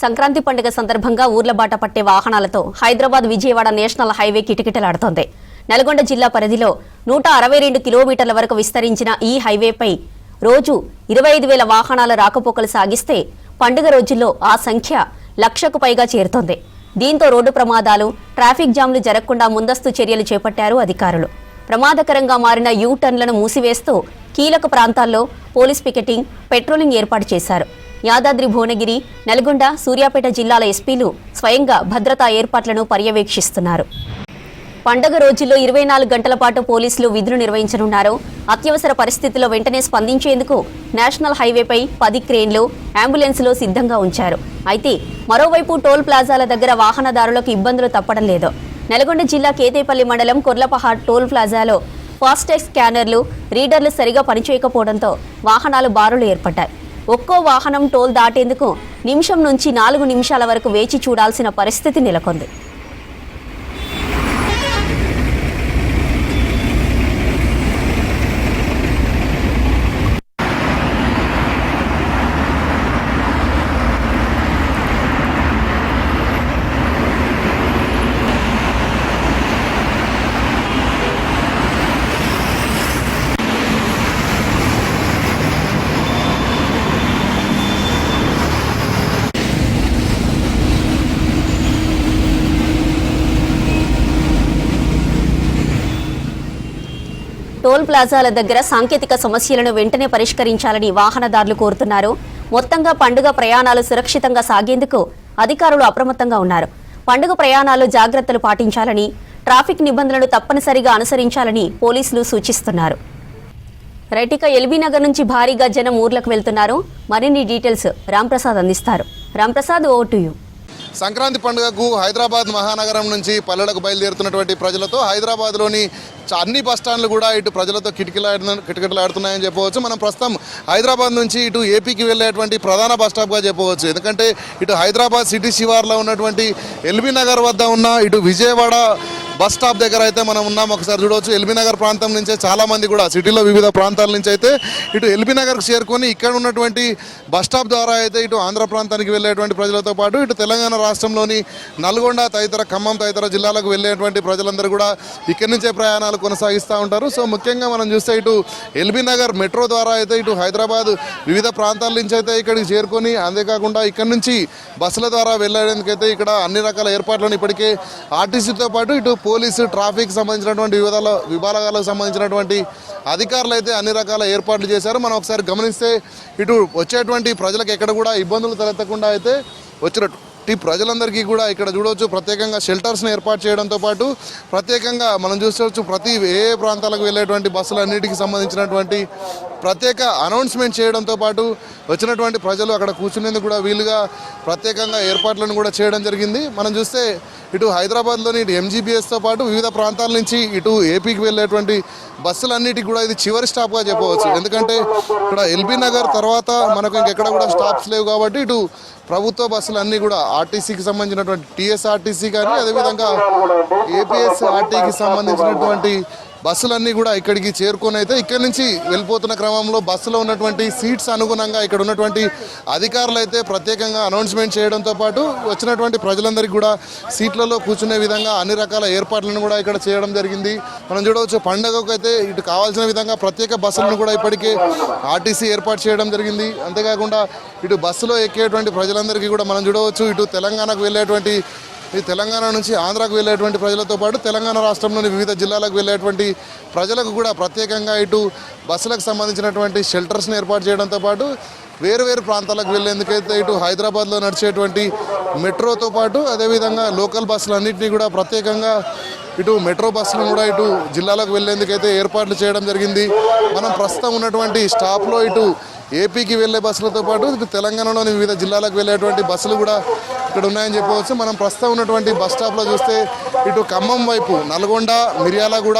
సంక్రాంతి పండుగ సందర్భంగా ఊర్ల బాట పట్టే వాహనాలతో హైదరాబాద్ విజయవాడ నేషనల్ హైవే కిటకిటలాడుతోంది. నల్గొండ జిల్లా పరిధిలో 162 కిలోమీటర్ల వరకు విస్తరించిన ఈ హైవేపై రోజు 25,000 వాహనాల రాకపోకలు సాగిస్తే పండుగ రోజుల్లో ఆ సంఖ్య 1,00,000కు పైగా చేరుతోంది. దీంతో రోడ్డు ప్రమాదాలు, ట్రాఫిక్ జామ్లు జరగకుండా ముందస్తు చర్యలు చేపట్టారు అధికారులు. ప్రమాదకరంగా మారిన యూ టర్న్లను మూసివేస్తూ కీలక ప్రాంతాల్లో పోలీస్ పికెటింగ్, పెట్రోలింగ్ ఏర్పాటు చేశారు. యాదాద్రి, భువనగిరి, నల్గొండ, సూర్యాపేట జిల్లాల ఎస్పీలు స్వయంగా భద్రతా ఏర్పాట్లను పర్యవేక్షిస్తున్నారు. పండగ రోజుల్లో 24 గంటల పాటు పోలీసులు విధులు నిర్వహించనున్నారు. అత్యవసర పరిస్థితుల్లో వెంటనే స్పందించేందుకు నేషనల్ హైవేపై 10 క్రేన్లు, అంబులెన్సులు సిద్ధంగా ఉంచారు. అయితే మరోవైపు టోల్ ప్లాజాల దగ్గర వాహనదారులకు ఇబ్బందులు తప్పడం లేదు. నల్గొండ జిల్లా కేతేపల్లి మండలం కొర్లపహాడ్ టోల్ ప్లాజాలో ఫాస్టాగ్ స్కానర్లు, రీడర్లు సరిగా పనిచేయకపోవడంతో వాహనాలు బారులు ఏర్పడ్డాయి. ఒక్కో వాహనం టోల్ దాటేందుకు నిమిషం నుంచి 4 నిమిషాల వరకు వేచి చూడాల్సిన పరిస్థితి నెలకొంది. టోల్ ప్లాజాల దగ్గర సాంకేతిక సమస్యలను వెంటనే పరిష్కరించాలని వాహనదారులు కోరుతున్నారు. మొత్తంగా పండుగ ప్రయాణాలు సురక్షితంగా సాగేందుకు అధికారులు అప్రమత్తంగా ఉన్నారు. పండుగ ప్రయాణాల్లో జాగ్రత్తలు పాటించాలని, ట్రాఫిక్ నిబంధనలు తప్పనిసరిగా అనుసరించాలని పోలీసులు సూచిస్తున్నారు. రైటిక ఎల్బీ నగర్ నుంచి భారీగా జనం ఊర్లకు వెళ్తున్నారు. మరిన్ని డీటెయిల్స్ రాంప్రసాద్ అందిస్తారు. Ramprasad, over to you. Sankranti పండుగకు హైదరాబాద్ మహానగరం నుంచి పల్లెలకు బయలుదేరుతున్నటువంటి ప్రజలతో హైదరాబాద్లోని అన్ని బస్టాండ్లు కూడా ఇటు ప్రజలతో కిటకిటలాడుతున్నాయని చెప్పవచ్చు. మనం ప్రస్తుతం హైదరాబాద్ నుంచి ఇటు ఏపీకి వెళ్ళేటువంటి ప్రధాన బస్ స్టాప్గా చెప్పవచ్చు. ఎందుకంటే ఇటు హైదరాబాద్ సిటీ శివార్లో ఉన్నటువంటి ఎల్బీ నగర్ వద్ద ఉన్న ఇటు విజయవాడ బస్ స్టాప్ దగ్గర అయితే మనం ఉన్నాం. ఒకసారి చూడవచ్చు, ఎల్బీ నగర్ ప్రాంతం నుంచే చాలామంది కూడా సిటీలో వివిధ ప్రాంతాల నుంచి అయితే ఇటు ఎల్బీ నగర్కి చేరుకొని ఇక్కడ ఉన్నటువంటి బస్ స్టాప్ ద్వారా అయితే ఇటు ఆంధ్ర ప్రాంతానికి వెళ్ళేటువంటి ప్రజలతో పాటు ఇటు తెలంగాణ రాష్ట్రంలోని నల్గొండ తదితర, ఖమ్మం తదితర జిల్లాలకు వెళ్ళేటువంటి ప్రజలందరూ కూడా ఇక్కడి నుంచే ప్రయాణాలు కొనసాగిస్తూ ఉంటారు. సో ముఖ్యంగా మనం చూస్తే ఇటు ఎల్బీ నగర్ మెట్రో ద్వారా అయితే ఇటు హైదరాబాద్ వివిధ ప్రాంతాల నుంచి అయితే ఇక్కడికి చేరుకొని, అంతేకాకుండా ఇక్కడ నుంచి బస్సుల ద్వారా వెళ్ళేందుకైతే ఇక్కడ అన్ని రకాల ఏర్పాట్లను ఇప్పటికే ఆర్టీసీతో పాటు ఇటు పోలీసు, ట్రాఫిక్ సంబంధించినటువంటి విభాగాలకు సంబంధించినటువంటి అధికారులు అయితే అన్ని రకాల ఏర్పాట్లు చేశారు. మనం ఒకసారి గమనిస్తే ఇటు వచ్చేటువంటి ప్రజలకు ఎక్కడ కూడా ఇబ్బందులు తలెత్తకుండా అయితే వచ్చినట్టు ప్రజలందరికీ కూడా ఇక్కడ చూడవచ్చు ప్రత్యేకంగా షెల్టర్స్ని ఏర్పాటు చేయడంతో పాటు ప్రత్యేకంగా మనం చూసుకోవచ్చు ప్రతి ఏ ప్రాంతాలకు వెళ్ళేటువంటి బస్సులన్నిటికీ సంబంధించినటువంటి ప్రత్యేక అనౌన్స్మెంట్ చేయడంతో పాటు వచ్చినటువంటి ప్రజలు అక్కడ కూర్చునేందుకు కూడా వీలుగా ప్రత్యేకంగా ఏర్పాట్లను కూడా చేయడం జరిగింది. మనం చూస్తే ఇటు హైదరాబాద్లోని ఇటు ఎంజీబీఎస్తో పాటు వివిధ ప్రాంతాల నుంచి ఇటు ఏపీకి వెళ్ళేటువంటి బస్సులన్నిటికీ కూడా ఇది చివరి స్టాప్గా చెప్పవచ్చు. ఎందుకంటే ఇక్కడ ఎల్బీ నగర్ తర్వాత మనకు ఇంకెక్కడ కూడా స్టాప్స్ లేవు కాబట్టి ఇటు ప్రభుత్వ బస్సులు అన్నీ కూడా ఆర్టీసీకి సంబంధించినటువంటి టీఎస్ఆర్టీసీ కానీ అదేవిధంగా ఏపీఎస్ఆర్టీకి సంబంధించినటువంటి బస్సులన్నీ కూడా ఇక్కడికి చేరుకొని అయితే ఇక్కడి నుంచి వెళ్ళిపోతున్న క్రమంలో బస్సులో ఉన్నటువంటి సీట్స్ అనుగుణంగా ఇక్కడ ఉన్నటువంటి అధికారులు అయితే ప్రత్యేకంగా అనౌన్స్మెంట్ చేయడంతో పాటు వచ్చినటువంటి ప్రజలందరికీ కూడా సీట్లలో కూర్చునే విధంగా అన్ని రకాల ఏర్పాట్లను కూడా ఇక్కడ చేయడం జరిగింది. మనం చూడవచ్చు పండుగకు అయితే ఇటు కావాల్సిన విధంగా ప్రత్యేక బస్సులను కూడా ఇప్పటికే ఆర్టీసీ ఏర్పాటు చేయడం జరిగింది. అంతేకాకుండా ఇటు బస్సులో ఎక్కేటువంటి ప్రజలందరికీ కూడా మనం చూడవచ్చు ఇటు తెలంగాణకు వెళ్ళేటువంటి ఈ తెలంగాణ నుంచి ఆంధ్రాకు వెళ్ళేటువంటి ప్రజలతో పాటు తెలంగాణ రాష్ట్రంలోని వివిధ జిల్లాలకు వెళ్ళేటువంటి ప్రజలకు కూడా ప్రత్యేకంగా ఇటు బస్సులకు సంబంధించినటువంటి షెల్టర్స్ని ఏర్పాటు చేయడంతో పాటు వేరు ప్రాంతాలకు వెళ్ళేందుకైతే ఇటు హైదరాబాద్లో నడిచేటువంటి మెట్రోతో పాటు అదేవిధంగా లోకల్ బస్సులన్నింటినీ కూడా ప్రత్యేకంగా ఇటు మెట్రో బస్సులను కూడా ఇటు జిల్లాలకు వెళ్ళేందుకైతే ఏర్పాట్లు చేయడం జరిగింది. మనం ప్రస్తుతం ఉన్నటువంటి స్టాప్లో ఇటు ఏపీకి వెళ్ళే బస్సులతో పాటు ఇటు తెలంగాణలోని వివిధ జిల్లాలకు వెళ్ళేటువంటి బస్సులు కూడా ఇక్కడ ఉన్నాయని చెప్పవచ్చు. మనం ప్రస్తుతం ఉన్నటువంటి బస్ స్టాప్లో చూస్తే ఇటు ఖమ్మం వైపు, నల్గొండ, మిర్యాలగూడ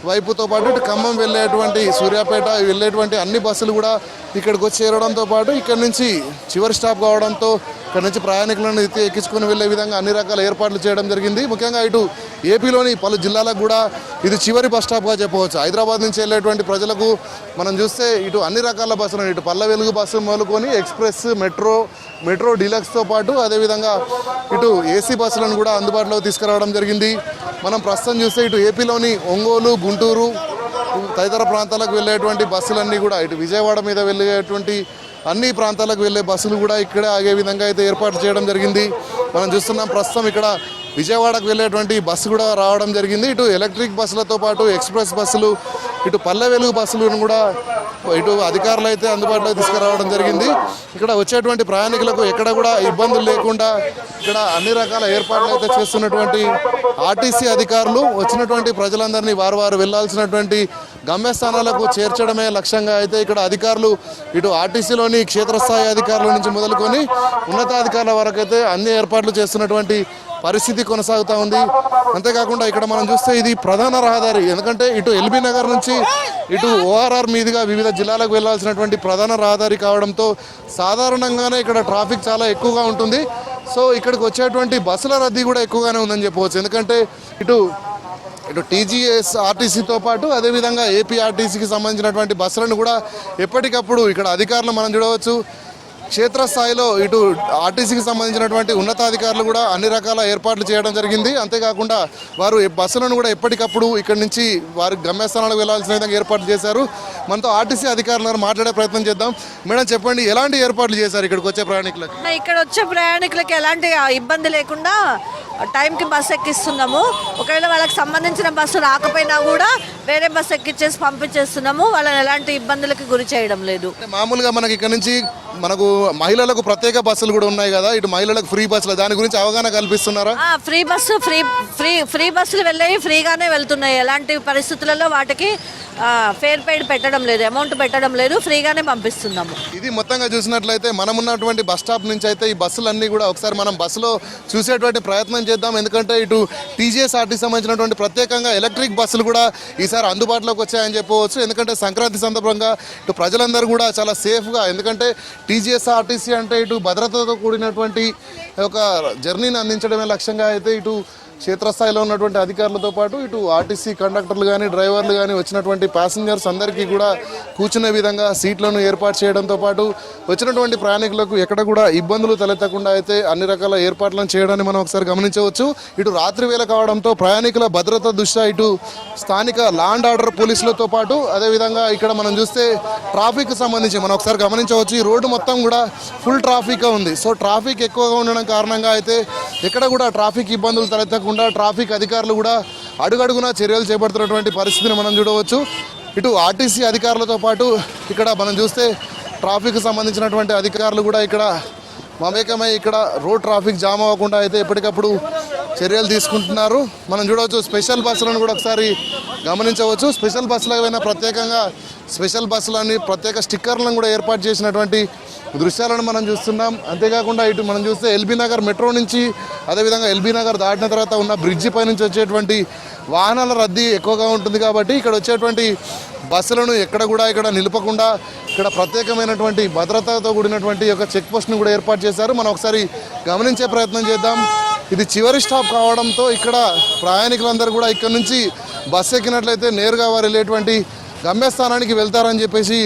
వైపుతో పాటు ఇటు ఖమ్మం వెళ్ళేటువంటి, సూర్యాపేట వెళ్ళేటువంటి అన్ని బస్సులు కూడా ఇక్కడికి వచ్చి చేరడంతో పాటు ఇక్కడ నుంచి చివరి స్టాప్ కావడంతో ఇక్కడ నుంచి ప్రయాణికులను ఎక్కించుకొని వెళ్ళే విధంగా అన్ని రకాల ఏర్పాట్లు చేయడం జరిగింది. ముఖ్యంగా ఇటు ఏపీలోని పలు జిల్లాలకు కూడా ఇది చివరి బస్ స్టాప్గా చెప్పవచ్చు. హైదరాబాద్ నుంచి వెళ్ళేటువంటి ప్రజలకు మనం చూస్తే ఇటు అన్ని రకాల బస్సులు, ఇటు పల్లె వెలుగు బస్సు మొదలుకొని ఎక్స్ప్రెస్, మెట్రో డీలక్స్తో పాటు అదేవిధంగా ఇటు ఏసీ బస్సులను కూడా అందుబాటులోకి తీసుకురావడం జరిగింది. మనం ప్రస్తుతం చూస్తే ఇటు ఏపీలోని ఒంగోలు, గుంటూరు తదితర ప్రాంతాలకు వెళ్ళేటువంటి బస్సులన్నీ కూడా ఇటు విజయవాడ మీద వెళ్ళేటువంటి అన్ని ప్రాంతాలకు వెళ్ళే బస్సులు కూడా ఇక్కడే ఆగే విధంగా అయితే ఏర్పాటు చేయడం జరిగింది. మనం చూస్తున్నాం ప్రస్తుతం ఇక్కడ విజయవాడకు వెళ్ళేటువంటి బస్సు కూడా రావడం జరిగింది. ఇటు ఎలక్ట్రిక్ బస్సులతో పాటు ఎక్స్ప్రెస్ బస్సులు, ఇటు పల్లె వెలుగు బస్సులను కూడా ఇటు అధికారులు అయితే అందుబాటులో తీసుకురావడం జరిగింది. ఇక్కడ వచ్చేటువంటి ప్రయాణికులకు ఎక్కడ కూడా ఇబ్బందులు లేకుండా ఇక్కడ అన్ని రకాల ఏర్పాట్లు అయితే చేస్తున్నటువంటి ఆర్టీసీ అధికారులు వచ్చినటువంటి ప్రజలందరినీ వారు వెళ్లాల్సినటువంటి గమ్యస్థానాలకు చేర్చడమే లక్ష్యంగా అయితే ఇక్కడ అధికారులు ఇటు ఆర్టీసీలోని క్షేత్రస్థాయి అధికారుల నుంచి మొదలుకొని ఉన్నతాధికారుల వరకు అయితే అన్ని ఏర్పాట్లు చేస్తున్నటువంటి పరిస్థితి కొనసాగుతూ ఉంది. అంతేకాకుండా ఇక్కడ మనం చూస్తే ఇది ప్రధాన రహదారి, ఎందుకంటే ఇటు ఎల్బీ నగర్ నుంచి ఇటు ఓఆర్ఆర్ మీదుగా వివిధ జిల్లాలకు వెళ్లాల్సినటువంటి ప్రధాన రహదారి కావడంతో సాధారణంగానే ఇక్కడ ట్రాఫిక్ చాలా ఎక్కువగా ఉంటుంది. సో ఇక్కడికి వచ్చేటువంటి బస్సుల రద్దీ కూడా ఎక్కువగానే ఉందని చెప్పవచ్చు. ఎందుకంటే ఇటు టీజీఎస్ ఆర్టీసీతో పాటు అదేవిధంగా ఏపీ ఆర్టీసీకి సంబంధించినటువంటి బస్సులను కూడా ఎప్పటికప్పుడు ఇక్కడ అధికారులు మనం చూడవచ్చు. క్షేత్రస్థాయిలో ఇటు ఆర్టీసీకి సంబంధించినటువంటి ఉన్నతాధికారులు కూడా అన్ని రకాల ఏర్పాట్లు చేయడం జరిగింది. అంతేకాకుండా వారు బస్సులను కూడా ఎప్పటికప్పుడు ఇక్కడి నుంచి వారి గమ్యస్థానాలకు వెళ్లాల్సిన విధంగా ఏర్పాట్లు చేశారు. మనతో ఆర్టీసీ అధికారులను మాట్లాడే ప్రయత్నం చేద్దాం. మేడం చెప్పండి, ఎలాంటి ఏర్పాట్లు చేశారు ఇక్కడికి వచ్చే ప్రయాణికులకు? ఇక్కడ వచ్చే ప్రయాణికులకి ఎలాంటి ఇబ్బంది లేకుండా టైంకి బస్సు ఎక్కిస్తున్నాము. ఒకవేళ వాళ్ళకి సంబంధించిన బస్సు రాకపోయినా కూడా వేరే బస్సు ఎక్కిచ్చేసి పంపించేస్తున్నాము. వాళ్ళని ఎలాంటి ఇబ్బందులకి గురి చేయడం లేదు. మామూలుగా మనకి ఇక్కడ నుంచి మనకు మహిళలకు ప్రత్యేక బస్సులు కూడా ఉన్నాయి కదా, ఇటు మహిళలకు ఫ్రీ బస్సులు, దాని గురించి అవగాహన కల్పిస్తున్నారా? ఫ్రీ బస్సులు వెళ్ళాయి, ఫ్రీగానే వెళ్తున్నాయి. ఎలాంటి పరిస్థితులలో వాటికి ఫేర్ పెయిడ్ పెట్టడం లేదు, అమౌంట్ పెట్టడం లేదు, ఫ్రీగానే పంపిస్తున్నాము. ఇది మొత్తంగా చూసినట్లయితే మనం ఉన్నటువంటి బస్ స్టాప్ నుంచి అయితే ఈ బస్సులన్నీ కూడా ఒకసారి మనం బస్సులో చూసేటువంటి ప్రయత్నం చేద్దాం. ఎందుకంటే ఇటు టీజీఎస్ఆర్టీసీ సంబంధించినటువంటి ప్రత్యేకంగా ఎలక్ట్రిక్ బస్సులు కూడా ఈసారి అందుబాటులోకి వచ్చాయని చెప్పవచ్చు. ఎందుకంటే సంక్రాంతి సందర్భంగా ఇటు ప్రజలందరూ కూడా చాలా సేఫ్గా, ఎందుకంటే టీజీఎస్ఆర్టీసీ అంటే ఇటు భద్రతతో కూడినటువంటి ఒక జర్నీని అందించడమే లక్ష్యంగా అయితే ఇటు క్షేత్రస్థాయిలో ఉన్నటువంటి అధికారులతో పాటు ఇటు ఆర్టీసీ కండక్టర్లు కానీ డ్రైవర్లు కానీ వచ్చినటువంటి ప్యాసింజర్స్ అందరికీ కూడా కూర్చునే విధంగా సీట్లను ఏర్పాటు చేయడంతో పాటు వచ్చినటువంటి ప్రయాణికులకు ఎక్కడ కూడా ఇబ్బందులు తలెత్తకుండా అయితే అన్ని రకాల ఏర్పాట్లను చేయడాన్ని మనం ఒకసారి గమనించవచ్చు. ఇటు రాత్రి వేళ కావడంతో ప్రయాణికుల భద్రత దృష్ట్యా ఇటు స్థానిక లా అండ్ ఆర్డర్ పోలీసులతో పాటు అదేవిధంగా ఇక్కడ మనం చూస్తే ట్రాఫిక్ సంబంధించి మనం ఒకసారి గమనించవచ్చు. ఈ రోడ్డు మొత్తం కూడా ఫుల్ ట్రాఫిక్గా ఉంది. సో ట్రాఫిక్ ఎక్కువగా ఉండడం కారణంగా అయితే ఎక్కడ కూడా ట్రాఫిక్ ఇబ్బందులు తలెత్తకుండా ట్రాఫిక్ అధికారులు కూడా అడుగడుగునా చర్యలు చేపడుతున్నటువంటి పరిస్థితిని మనం చూడవచ్చు. ఇటు ఆర్టీసీ అధికారులతో పాటు ఇక్కడ మనం చూస్తే ట్రాఫిక్ సంబంధించినటువంటి అధికారులు కూడా ఇక్కడ మమేకమై ఇక్కడ రోడ్ ట్రాఫిక్ జామ్ అవ్వకుండా అయితే ఎప్పటికప్పుడు చర్యలు తీసుకుంటున్నారు. మనం చూడవచ్చు స్పెషల్ బస్సులను కూడా ఒకసారి గమనించవచ్చు. స్పెషల్ బస్సులైనా ప్రత్యేకంగా స్పెషల్ బస్సులని ప్రత్యేక స్టిక్కర్లను కూడా ఏర్పాటు చేసినటువంటి దృశ్యాలను మనం చూస్తున్నాం. అంతేకాకుండా ఇటు మనం చూస్తే ఎల్బీ నగర్ మెట్రో నుంచి అదేవిధంగా ఎల్బీ నగర్ దాటిన తర్వాత ఉన్న బ్రిడ్జి పై నుంచి వచ్చేటువంటి వాహనాల రద్దీ ఎక్కువగా ఉంటుంది కాబట్టి ఇక్కడ వచ్చేటువంటి బస్సులను ఎక్కడ కూడా ఇక్కడ నిలపకుండా ఇక్కడ ప్రత్యేకమైనటువంటి భద్రతతో కూడినటువంటి ఒక చెక్ పోస్ట్ను కూడా ఏర్పాటు చేశారు. మనం ఒకసారి గమనించే ప్రయత్నం చేద్దాం. ఇది చివరి స్టాప్ కావడంతో ఇక్కడ ప్రయాణికులందరూ కూడా ఇక్కడ నుంచి బస్సు ఎక్కినట్లయితే నేరుగా వారు వెళ్ళేటువంటి గమ్యస్థానానికి వెళ్తారని చెప్పేసి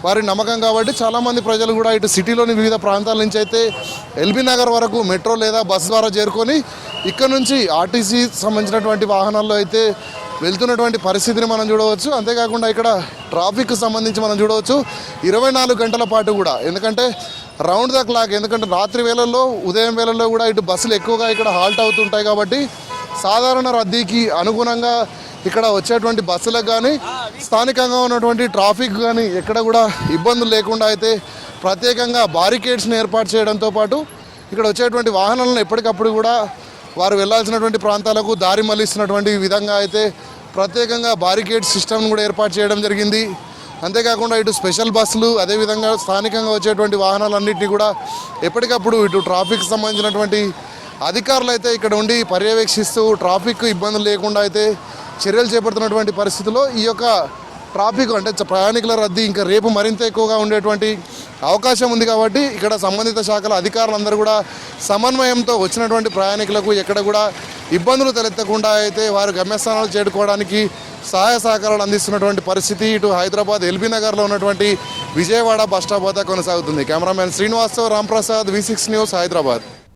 వారి నమ్మకం. కాబట్టి చాలామంది ప్రజలు కూడా ఇటు సిటీలోని వివిధ ప్రాంతాల నుంచి అయితే ఎల్బీ నగర్ వరకు మెట్రో లేదా బస్సు ద్వారా చేరుకొని ఇక్కడ నుంచి ఆర్టీసీ సంబంధించినటువంటి వాహనాల్లో అయితే వెళ్తున్నటువంటి పరిస్థితిని మనం చూడవచ్చు. అంతేకాకుండా ఇక్కడ ట్రాఫిక్ సంబంధించి మనం చూడవచ్చు 24 గంటల పాటు కూడా, ఎందుకంటే రౌండ్ ద క్లాక్, ఎందుకంటే రాత్రి వేళల్లో ఉదయం వేళల్లో కూడా ఇటు బస్సులు ఎక్కువగా ఇక్కడ హాల్ట్ అవుతుంటాయి కాబట్టి సాధారణ రద్దీకి అనుగుణంగా ఇక్కడ వచ్చేటువంటి బస్సులకు కానీ స్థానికంగా ఉన్నటువంటి ట్రాఫిక్ కానీ ఎక్కడ కూడా ఇబ్బందులు లేకుండా అయితే ప్రత్యేకంగా బారికేడ్స్ని ఏర్పాటు చేయడంతో పాటు ఇక్కడ వచ్చేటువంటి వాహనాలను ఎప్పటికప్పుడు కూడా వారు వెళ్లాల్సినటువంటి ప్రాంతాలకు దారి మళ్లిస్తున్నటువంటి విధంగా అయితే ప్రత్యేకంగా బారికేడ్ సిస్టమ్ను కూడా ఏర్పాటు చేయడం జరిగింది. అంతేకాకుండా ఇటు స్పెషల్ బస్సులు అదేవిధంగా స్థానికంగా వచ్చేటువంటి వాహనాలన్నింటినీ కూడా ఎప్పటికప్పుడు ఇటు ట్రాఫిక్ సంబంధించినటువంటి అధికారులు అయితే ఇక్కడ ఉండి పర్యవేక్షిస్తూ ట్రాఫిక్ ఇబ్బందులు లేకుండా అయితే చర్యలు చేపడుతున్నటువంటి పరిస్థితుల్లో ఈ యొక్క ట్రాఫిక్ అంటే ప్రయాణికుల రద్దీ ఇంకా రేపు మరింత ఎక్కువగా ఉండేటువంటి అవకాశం ఉంది. కాబట్టి ఇక్కడ సంబంధిత శాఖల అధికారులందరూ కూడా సమన్వయంతో వచ్చినటువంటి ప్రయాణికులకు ఎక్కడ కూడా ఇబ్బందులు తలెత్తకుండా అయితే వారు గమ్యస్థానాలు చేరుకోవడానికి సహాయ సహకారాలు అందిస్తున్నటువంటి పరిస్థితి ఇటు హైదరాబాద్ ఎల్బీ నగర్లో ఉన్నటువంటి విజయవాడ బస్ స్టాప్ వద్ద కొనసాగుతుంది. కెమెరామెన్ శ్రీనివాస్తో రాంప్రసాద్, V6 న్యూస్, హైదరాబాద్.